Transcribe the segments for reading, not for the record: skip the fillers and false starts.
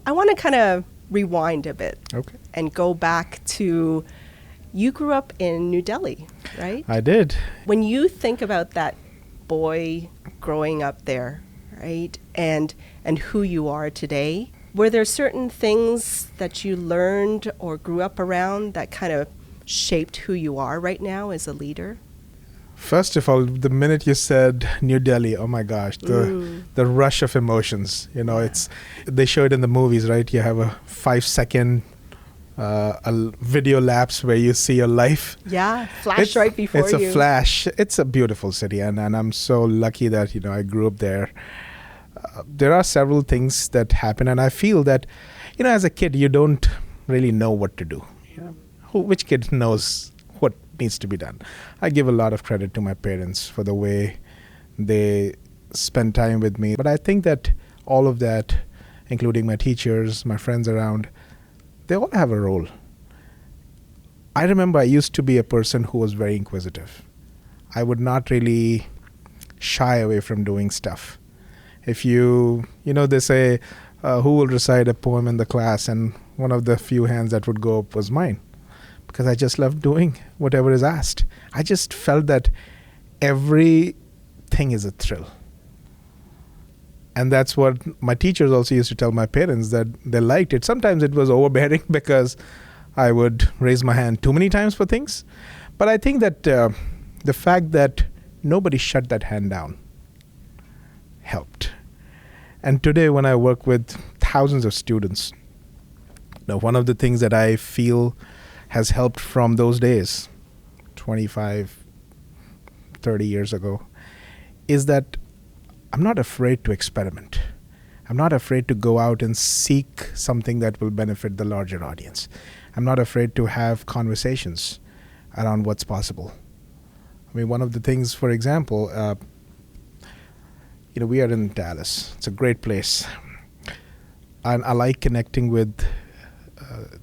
I want to kind of rewind a bit and go back to, you grew up in New Delhi, right? I did. When you think about that boy growing up there, right, and who you are today, were there certain things that you learned or grew up around that kind of shaped who you are right now as a leader? First of all, the minute you said New Delhi, oh my gosh, the rush of emotions. They show it in the movies, right? You have a 5-second a video lapse where you see your life. Yeah, flash right before you. It's a flash. It's a beautiful city, and I'm so lucky that I grew up there. There are several things that happen, and I feel that, as a kid, you don't really know what to do. Which kid knows what needs to be done? I give a lot of credit to my parents for the way they spend time with me. But I think that all of that, including my teachers, my friends around, they all have a role. I remember I used to be a person who was very inquisitive. I would not really shy away from doing stuff. If they say, who will recite a poem in the class? And one of the few hands that would go up was mine, because I just loved doing whatever is asked. I just felt that everything is a thrill. And that's what my teachers also used to tell my parents, that they liked it. Sometimes it was overbearing because I would raise my hand too many times for things. But I think that the fact that nobody shut that hand down helped. And today when I work with thousands of students, one of the things that I feel has helped from those days, 25, 30 years ago, is that I'm not afraid to experiment. I'm not afraid to go out and seek something that will benefit the larger audience. I'm not afraid to have conversations around what's possible. I mean, one of the things, for example, we are in Dallas. It's a great place. And I like connecting with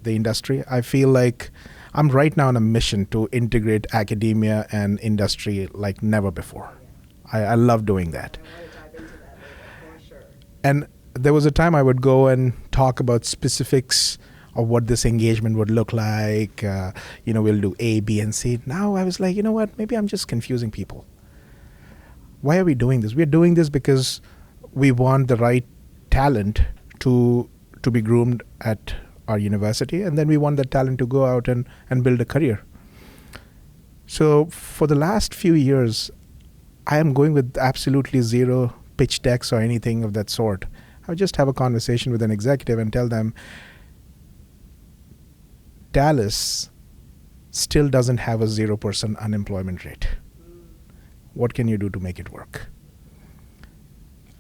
the industry. I feel like I'm right now on a mission to integrate academia and industry like never before. I love doing that. And there was a time I would go and talk about specifics of what this engagement would look like. We'll do A, B, and C. Now I was like, you know what? Maybe I'm just confusing people. Why are we doing this? We're doing this because we want the right talent to be groomed at our university, and then we want that talent to go out and build a career. So for the last few years, I am going with absolutely zero pitch decks or anything of that sort. I would just have a conversation with an executive and tell them, Dallas still doesn't have a 0% unemployment rate. What can you do to make it work?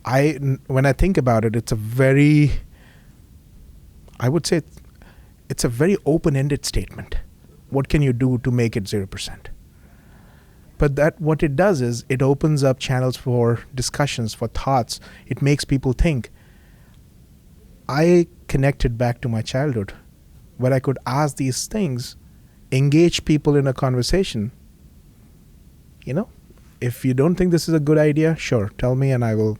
When I think about it, it's a very open-ended statement. What can you do to make it 0%? But what it does is it opens up channels for discussions, for thoughts. It makes people think. I connected back to my childhood where I could ask these things, engage people in a conversation. If you don't think this is a good idea, sure, tell me and I will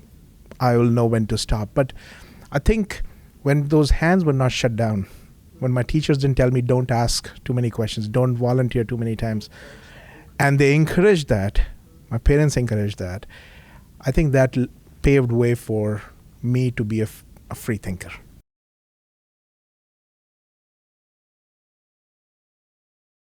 know when to stop. But I think when those hands were not shut down, when my teachers didn't tell me don't ask too many questions, don't volunteer too many times, and they encouraged that, my parents encouraged that, I think that paved way for me to be a free thinker.